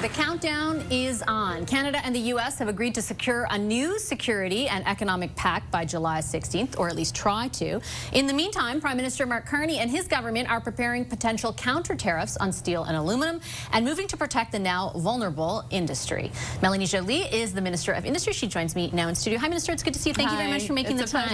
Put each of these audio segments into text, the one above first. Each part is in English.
The countdown is on. Canada and the U.S. have agreed to secure a new security and economic pact by July 16th, or at least try to. In the meantime, Prime Minister Mark Carney and his government are preparing potential counter tariffs on steel and aluminum and moving to protect the now vulnerable industry. Melanie Joly is the Minister of Industry. She joins me now in studio. Hi, Minister. It's good to see you. Thank you very much for making the time.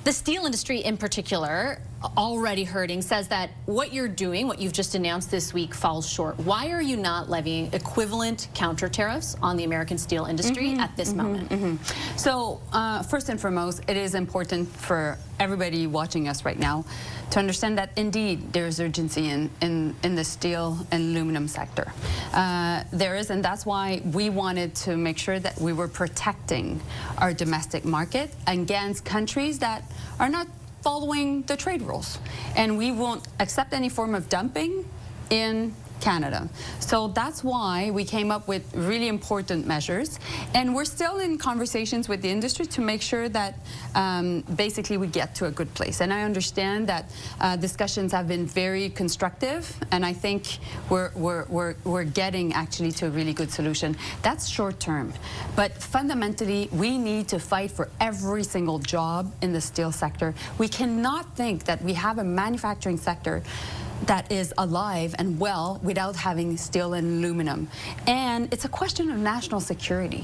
The steel industry in particular, already hurting, says that what you're doing, what you've just announced this week, falls short. Why are you not levying equivalent counter tariffs on the American steel industry at this moment? So first and foremost, it is important for everybody watching us right now to understand that indeed there's urgency in the steel and aluminum sector. There is, and that's why we wanted to make sure that we were protecting our domestic market against countries that are not following the trade rules, and we won't accept any form of dumping in Canada. So that's why we came up with really important measures, and we're still in conversations with the industry to make sure that basically we get to a good place. And I understand that discussions have been very constructive, and I think we're getting actually to a really good solution. That's short term, but fundamentally we need to fight for every single job in the steel sector. We cannot think that we have a manufacturing sector that is alive and well without having steel and aluminum. And it's a question of national security.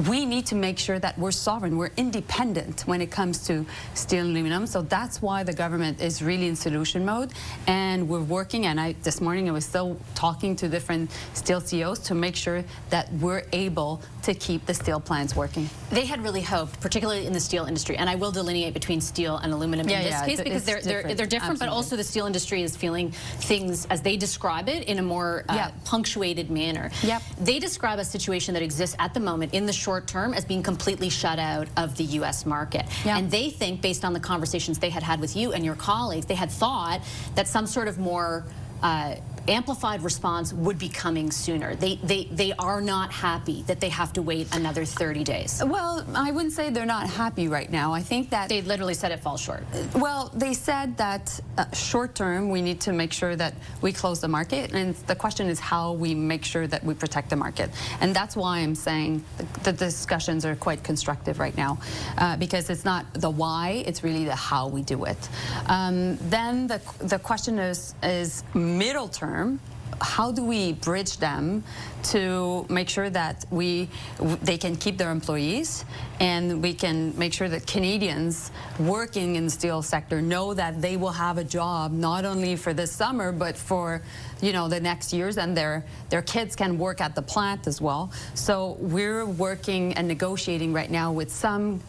We need to make sure that we're sovereign, we're independent when it comes to steel and aluminum. So that's why the government is really in solution mode, and we're working, and this morning I was still talking to different steel CEOs to make sure that we're able to keep the steel plants working. They had really hoped, particularly in the steel industry, and I will delineate between steel and aluminum in this case because they're different, Absolutely. But also the steel industry is feeling things, as they describe it, in a more punctuated manner. They describe a situation that exists at the moment in the short term as being completely shut out of the U.S. market. And they think, based on the conversations they had with you and your colleagues, they had thought that some sort of more amplified response would be coming sooner. They are not happy that they have to wait another 30 days. Well, I wouldn't say they're not happy right now. I think that they literally said it falls short. Well, they said that short term we need to make sure that we close the market, and the question is how we make sure that we protect the market. And that's why I'm saying the discussions are quite constructive right now, because it's not the why, it's really the how we do it. Then the question is middle term. How do we bridge them to make sure that they can keep their employees, and we can make sure that Canadians working in the steel sector know that they will have a job not only for this summer but for the next years, and their kids can work at the plant as well. So we're working and negotiating right now with some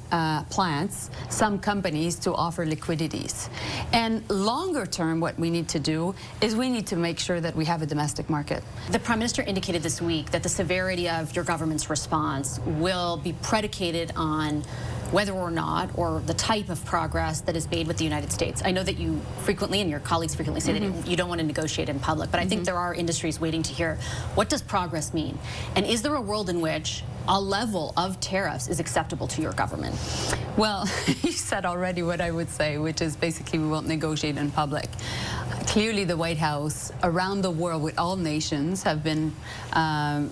plants, some companies, to offer liquidities. And longer term, what we need to do is we need to make sure that we have a domestic market. The Prime Minister indicated this week that the severity of your government's response will be predicated on whether or not, or the type of progress that is made with the United States. I know that you frequently, and your colleagues frequently, say that you don't want to negotiate in public, but I think there are industries waiting to hear, what does progress mean? And is there a world in which a level of tariffs is acceptable to your government? Well, you said already what I would say, which is basically we won't negotiate in public. Clearly the White House around the world with all nations have been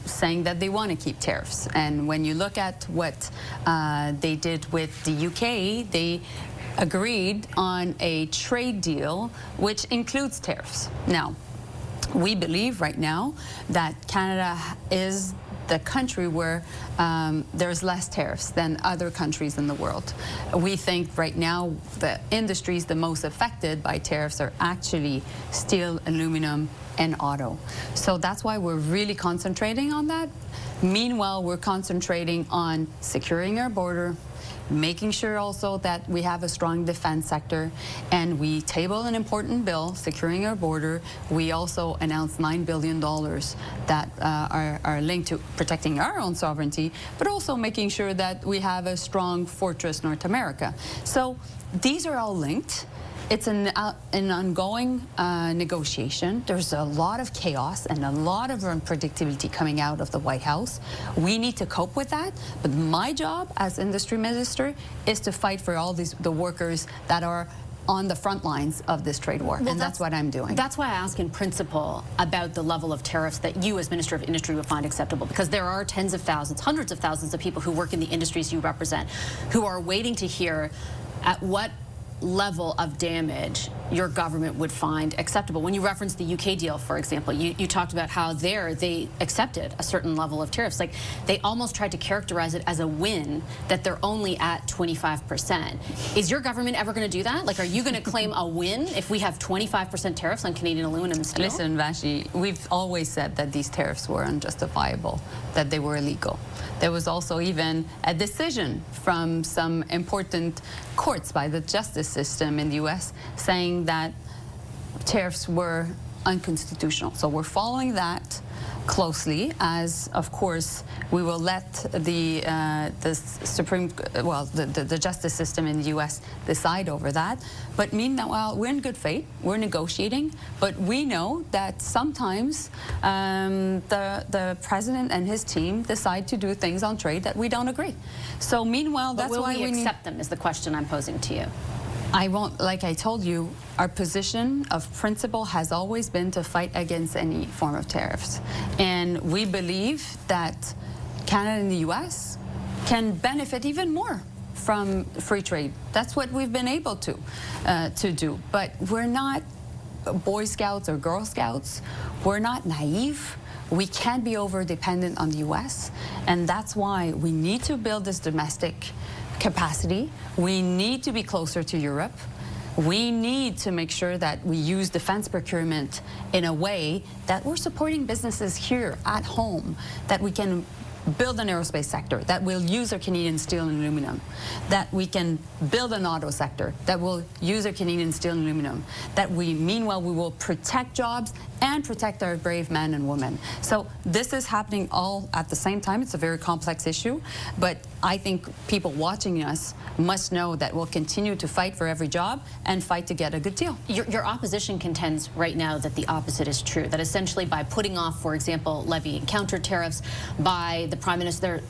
saying that they want to keep tariffs. And when you look at what they did with the UK, they agreed on a trade deal which includes tariffs. Now, we believe right now that Canada is the country where there's less tariffs than other countries in the world. We think right now the industries the most affected by tariffs are actually steel, aluminum, and auto. So that's why we're really concentrating on that. Meanwhile, we're concentrating on securing our border, making sure also that we have a strong defense sector, and we table an important bill, securing our border. We also announced $9 billion that are linked to protecting our own sovereignty, but also making sure that we have a strong fortress North America. So these are all linked. It's an ongoing negotiation. There's a lot of chaos and a lot of unpredictability coming out of the White House. We need to cope with that. But my job as industry minister is to fight for all the workers that are on the front lines of this trade war, and that's what I'm doing. That's why I ask in principle about the level of tariffs that you as Minister of Industry would find acceptable, because there are tens of thousands, hundreds of thousands of people who work in the industries you represent who are waiting to hear at what level of damage your government would find acceptable. When you referenced the UK deal, for example, you talked about how they accepted a certain level of tariffs. Like, they almost tried to characterize it as a win that they're only at 25%. Is your government ever going to do that? Like, are you going to claim a win if we have 25% tariffs on Canadian aluminum and steel? Listen, Vashi, we've always said that these tariffs were unjustifiable, that they were illegal. There was also even a decision from some important courts by the justice system in the U.S. saying that tariffs were unconstitutional. So we're following that closely, as of course we will let the justice system in the U.S. decide over that. But meanwhile, we're in good faith. We're negotiating, but we know that sometimes the president and his team decide to do things on trade that we don't agree. So meanwhile, that's why we accept them. Is the question I'm posing to you. I won't, like I told you, our position of principle has always been to fight against any form of tariffs. And we believe that Canada and the U.S. can benefit even more from free trade. That's what we've been able to do. But we're not Boy Scouts or Girl Scouts. We're not naive. We can't be over-dependent on the U.S. And that's why we need to build this domestic capacity. We need to be closer to Europe. We need to make sure that we use defense procurement in a way that we're supporting businesses here at home, that we can build an aerospace sector that will use our Canadian steel and aluminum, that we can build an auto sector that will use our Canadian steel and aluminum, that meanwhile we will protect jobs and protect our brave men and women. So this is happening all at the same time. It's a very complex issue, but I think people watching us must know that we'll continue to fight for every job and fight to get a good deal. Your opposition contends right now that the opposite is true, that essentially by putting off, for example, levying counter tariffs, by the Prime Minister's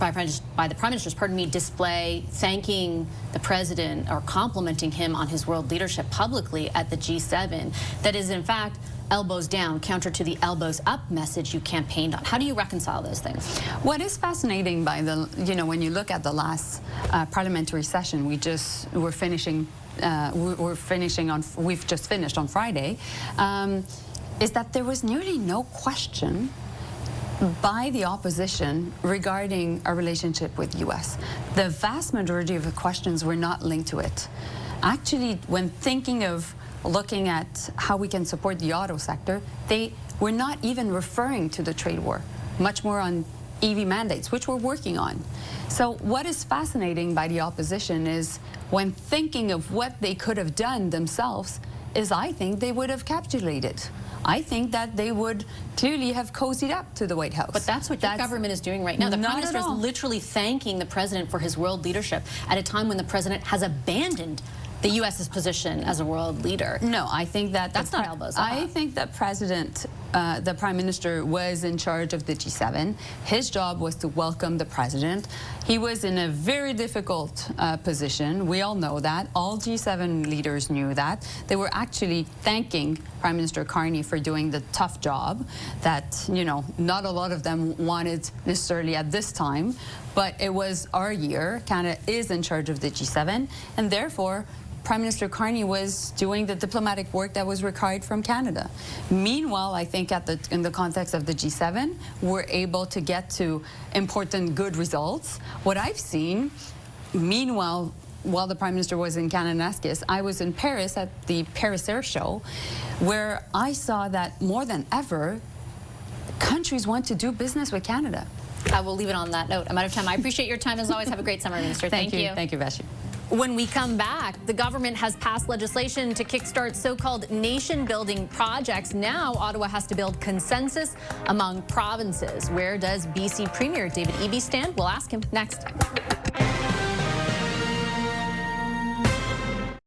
display thanking the President or complimenting him on his world leadership publicly at the G7, that is in fact elbows down, counter to the elbows up message you campaigned on. How do you reconcile those things? What is fascinating by when you look at the last parliamentary session, we've just finished on Friday, is that there was nearly no question by the opposition regarding our relationship with the U.S. The vast majority of the questions were not linked to it. Actually, when thinking of looking at how we can support the auto sector, they were not even referring to the trade war, much more on EV mandates, which we're working on. So what is fascinating by the opposition is when thinking of what they could have done themselves is I think they would have capitulated. I think that they would clearly have cozied up to the White House. But that's what your government is doing right now. The Prime Minister is literally thanking the President for his world leadership at a time when the President has abandoned the U.S.'s position as a world leader. No, I think that's not elbows up. I think that the Prime Minister was in charge of the G7. His job was to welcome the President. He was in a very difficult position. We all know that. All G7 leaders knew that. They were actually thanking Prime Minister Carney for doing the tough job that, not a lot of them wanted necessarily at this time, but it was our year. Canada is in charge of the G7, and therefore Prime Minister Carney was doing the diplomatic work that was required from Canada. Meanwhile, I think in the context of the G7, we're able to get to important good results. What I've seen, meanwhile, while the Prime Minister was in Kananaskis, I was in Paris at the Paris Air Show, where I saw that more than ever, countries want to do business with Canada. I will leave it on that note. I'm out of time. I appreciate your time as always. Have a great summer, Minister. Thank you. Thank you, Vashi. When we come back, the government has passed legislation to kickstart so-called nation-building projects. Now, Ottawa has to build consensus among provinces. Where does BC Premier David Eby stand? We'll ask him next.